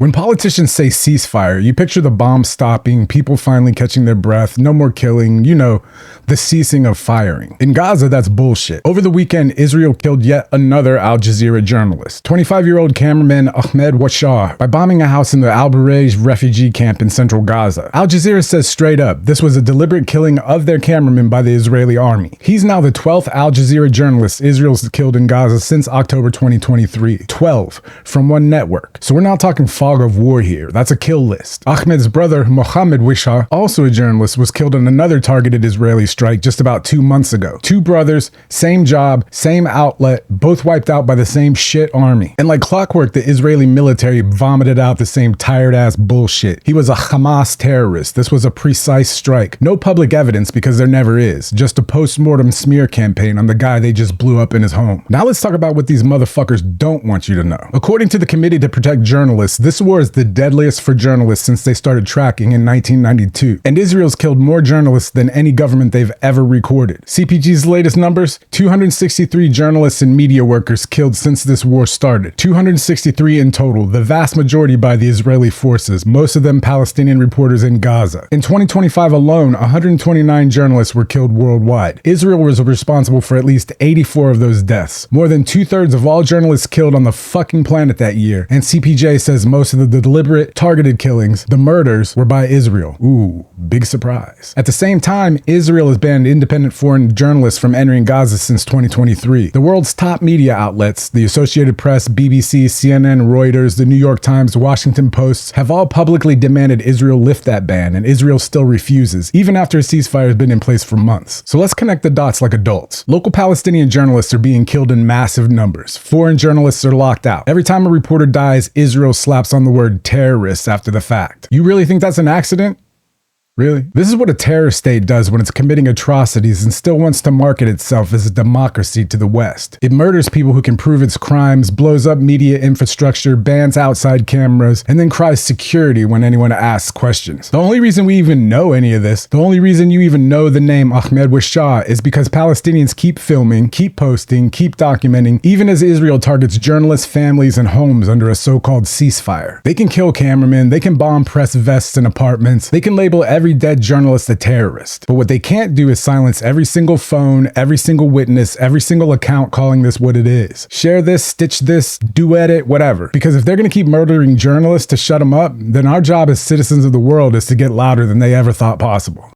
When politicians say ceasefire, you picture the bombs stopping, people finally catching their breath, no more killing, the ceasing of firing. In Gaza, that's bullshit. Over the weekend, Israel killed yet another Al Jazeera journalist, 25-year-old cameraman Ahmed Wishah, by bombing a house in the Bureij refugee camp in central Gaza. Al Jazeera says straight up, this was a deliberate killing of their cameraman by the Israeli army. He's now the 12th Al Jazeera journalist Israel's killed in Gaza since October 2023. 12 from one network. So we're not talking fog of war here. That's a kill list. Ahmed's brother, Ahmed Wishah, also a journalist, was killed in another targeted Israeli strike just about 2 months ago. Two brothers, same job, same outlet, both wiped out by the same shit army. And like clockwork, the Israeli military vomited out the same tired-ass bullshit. He was a Hamas terrorist. This was a precise strike. No public evidence because there never is. Just a post-mortem smear campaign on the guy they just blew up in his home. Now let's talk about what these motherfuckers don't want you to know. According to the Committee to Protect Journalists, this war is the deadliest for journalists since they started tracking in 1992. And Israel's killed more journalists than any government they've ever recorded. CPG's latest numbers, 263 journalists and media workers killed since this war started. 263 in total, the vast majority by the Israeli forces, most of them Palestinian reporters in Gaza. In 2025 alone, 129 journalists were killed worldwide. Israel was responsible for at least 84 of those deaths. More than 2/3 of all journalists killed on the fucking planet that year. And CPJ says most of the deliberate, targeted killings, the murders, were by Israel. Ooh, big surprise. At the same time, Israel has banned independent foreign journalists from entering Gaza since 2023. The world's top media outlets, the Associated Press, BBC, CNN, Reuters, the New York Times, Washington Post, have all publicly demanded Israel lift that ban, and Israel still refuses, even after a ceasefire has been in place for months. So let's connect the dots like adults. Local Palestinian journalists are being killed in massive numbers. Foreign journalists are locked out. Every time a reporter dies, Israel slaps on the word terrorists after the fact. You really think that's an accident? Really? This is what a terror state does when it's committing atrocities and still wants to market itself as a democracy to the West. It murders people who can prove its crimes, blows up media infrastructure, bans outside cameras, and then cries security when anyone asks questions. The only reason we even know any of this, the only reason you even know the name Ahmed Wishah, is because Palestinians keep filming, keep posting, keep documenting, even as Israel targets journalists, families, and homes under a so-called ceasefire. They can kill cameramen, they can bomb press vests and apartments, they can label every dead journalist a terrorist. But what they can't do is silence every single phone, every single witness, every single account calling this what it is. Share this, stitch this, duet it, whatever. Because if they're going to keep murdering journalists to shut them up, then our job as citizens of the world is to get louder than they ever thought possible.